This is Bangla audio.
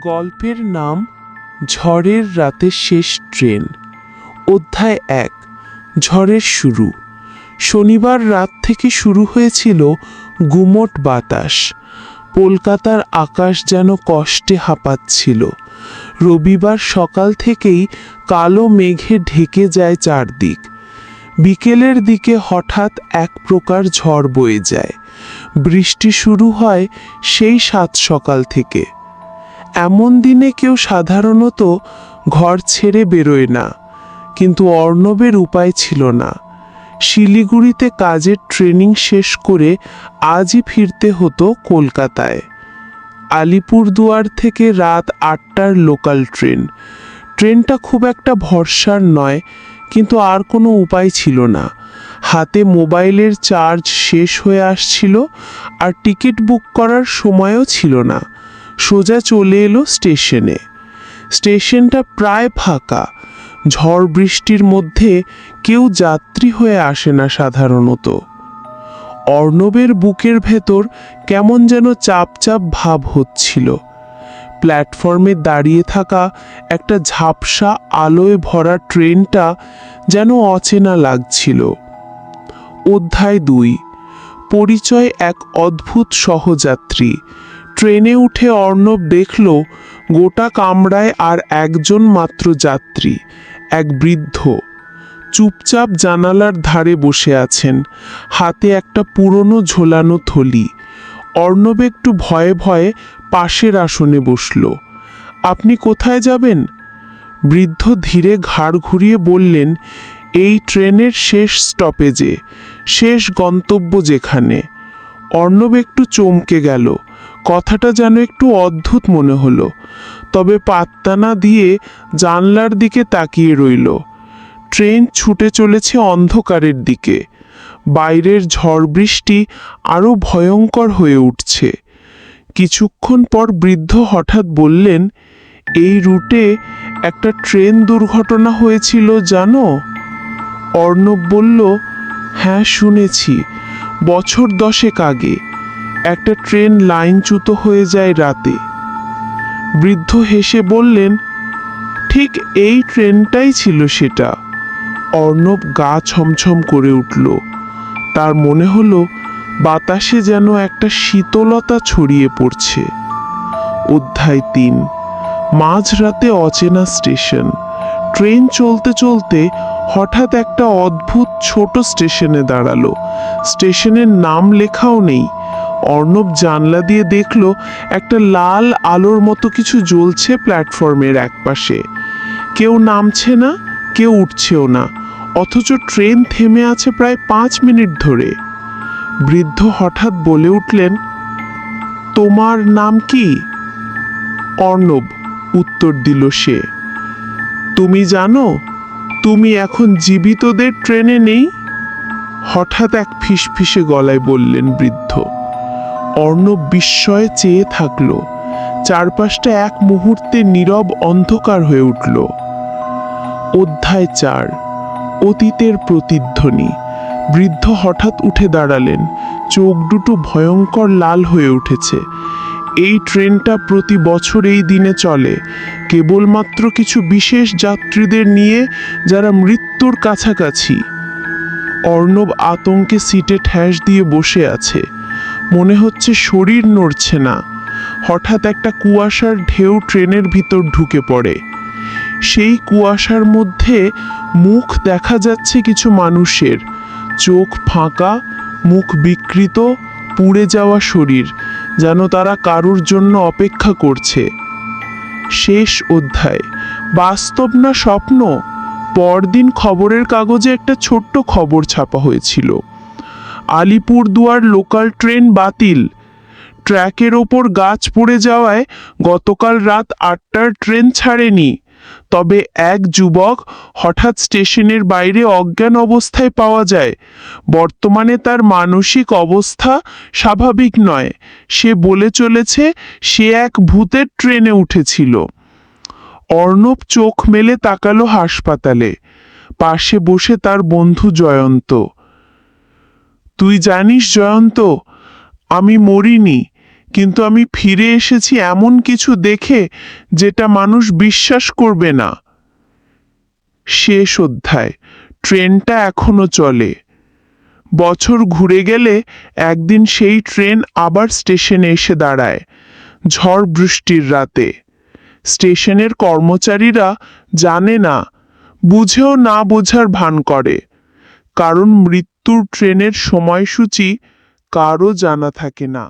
গল্পের নাম ঝড়ের রাতে শেষ ট্রেন। অধ্যায় 1। ঝড়ের শুরু। শনিবার রাত থেকে শুরু হয়েছিল গুমোট বাতাস। কলকাতার আকাশ যেন কষ্টে হাঁপাচ্ছিল। রবিবার সকাল থেকেই কালো মেঘে ঢেকে যায় চারদিক। বিকেলের দিকে হঠাৎ এক প্রকার ঝড় বয়ে যায়। বৃষ্টি শুরু হয় সেই সাত সকাল থেকে। এমন দিনে কেউ সাধারণত ঘর ছেড়ে বেরোয় না, কিন্তু অর্ণবের উপায় ছিল না। শিলিগুড়িতে কাজের ট্রেনিং শেষ করে আজই ফিরতে হতো কলকাতায়। আলিপুরদুয়ার থেকে রাত 8টার লোকাল ট্রেন। ট্রেনটা খুব একটা ভরসার নয়, কিন্তু আর কোনো উপায় ছিল না। হাতে মোবাইলের চার্জ শেষ হয়ে আসছিল, আর টিকিট বুক করার সময়ও ছিল না। সোজা চলে এলো স্টেশনে। স্টেশনটা প্রায় ফাঁকা। ঝড় বৃষ্টির মধ্যে কেউ যাত্রী হয়ে আসে না সাধারণত। অর্ণবের বুকের ভেতর কেমন যেন চাপ চাপ ভাব হচ্ছিল। প্ল্যাটফর্মে দাঁড়িয়ে থাকা একটা ঝাপসা আলোয় ভরা ট্রেনটা যেন অচেনা লাগছিল। অধ্যায় 2। পরিচয় এক অদ্ভুত সহযাত্রী। ট্রেনে উঠে অর্ণব দেখল গোটা কামরায় আর একজন মাত্র যাত্রী, এক বৃদ্ধ। চুপচাপ জানালার ধারে বসে আছেন, হাতে একটা পুরনো ঝোলানো থলি। অর্ণব একটু ভয়ে ভয়ে পাশের আসনে বসল। আপনি কোথায় যাবেন? বৃদ্ধ ধীরে ঘাড় ঘুরিয়ে বললেন, এই ট্রেনের শেষ স্টপেজে, শেষ গন্তব্য যেখানে। অর্ণব একটু চমকে গেল। কথাটা যেন একটু অদ্ভুত মনে হলো, তবে পাত্তা না দিয়ে জানলার দিকে তাকিয়ে রইল। ট্রেন ছুটে চলেছে অন্ধকারের দিকে। বাইরের ঝড় বৃষ্টি আরও ভয়ঙ্কর হয়ে উঠছে। কিছুক্ষণ পর বৃদ্ধ হঠাৎ বললেন, এই রুটে একটা ট্রেন দুর্ঘটনা হয়েছিল জানো? অর্ণব বলল, হ্যাঁ শুনেছি, বছর 10 আগে একটা ট্রেন লাইনচ্যুত হয়ে যায় রাতে। বৃদ্ধ হেসে বললেন, ঠিক এই ট্রেনটাই ছিল সেটা। অর্ণব গা ছমছম করে উঠল। তার মনে হলো বাতাসে যেন একটা শীতলতা ছড়িয়ে পড়ছে। অধ্যায় 3। মাঝরাতে অচেনা স্টেশন। ট্রেন চলতে চলতে হঠাৎ একটা অদ্ভুত ছোট স্টেশনে দাঁড়ালো। স্টেশনের নাম লেখাও নেই। অর্ণব জানলা দিয়ে দেখল একটা লাল আলোর মতো কিছু জ্বলছে প্ল্যাটফর্মের একপাশে। কেউ নামছে না, কেউ উঠছেও না, অথচ ট্রেন থেমে আছে প্রায় 5 মিনিট ধরে। বৃদ্ধ হঠাৎ বলে উঠলেন, তোমার নাম কি? অর্ণব, উত্তর দিল সে। তুমি জানো তুমি এখন জীবিতদের ট্রেনে নেই? হঠাৎ এক ফিসফিসে গলায় বললেন বৃদ্ধ। অর্ণব বিস্ময়ে চেয়ে থাকল। চারপাশটা এক মুহূর্তে নীরব অন্ধকার হয়ে উঠল। অধ্যায় 4। অতীতের প্রতিধ্বনি। বৃদ্ধ হঠাৎ উঠে দাঁড়ালেন। চোখ দুটো ভয়ঙ্কর লাল হয়ে উঠেছে। এই ট্রেনটা প্রতি বছর এই দিনে চলে, কেবলমাত্র কিছু বিশেষ যাত্রীদের নিয়ে যারা মৃত্যুর কাছাকাছি। অর্ণব আতঙ্কে সিটে ঠ্যাস দিয়ে বসে আছে। মনে হচ্ছে শরীর নড়ছে না। হঠাৎ একটা কুয়াশার ঢেউ ট্রেনের ভিতর ঢুকে পড়ে। সেই কুয়াশার মধ্যে মুখ দেখা যাচ্ছে কিছু মানুষের। চোখ ফাঁকা, মুখ বিকৃত, পুড়ে যাওয়া শরীর, যেন তারা কারুর জন্য অপেক্ষা করছে। শেষ অধ্যায়। বাস্তব না স্বপ্ন? পরদিন খবরের কাগজে একটা ছোট্ট খবর ছাপা হয়েছিল, আলিপুরদুয়ার লোকাল ট্রেন বাতিল। ট্র্যাকের ওপর গাছ পড়ে যাওয়ায় গতকাল রাত 8টার ট্রেন ছাড়েনি। তবে এক যুবক হঠাৎ স্টেশনের বাইরে অজ্ঞান অবস্থায় পাওয়া যায়। বর্তমানে তার মানসিক অবস্থা স্বাভাবিক নয়। সে বলে চলেছে সে এক ভূতের ট্রেনে উঠেছিল। অর্ণব চোখ মেলে তাকালো হাসপাতালে। পাশে বসে তার বন্ধু জয়ন্ত। তুই জানিস জয়ন্ত, আমি মরিনি, কিন্তু আমি ফিরে এসেছি এমন কিছু দেখে যেটা মানুষ বিশ্বাস করবে না। শেষ অধ্যায়। ট্রেনটা এখনো চলে। বছর ঘুরে গেলে একদিন সেই ট্রেন আবার স্টেশনে এসে দাঁড়ায়, ঝড় বৃষ্টির রাতে। স্টেশনের কর্মচারীরা জানে না, বুঝেও না বোঝার ভান করে, কারণ মৃত্যুর ট্রেনের সময়সূচি কারও জানা থাকে না।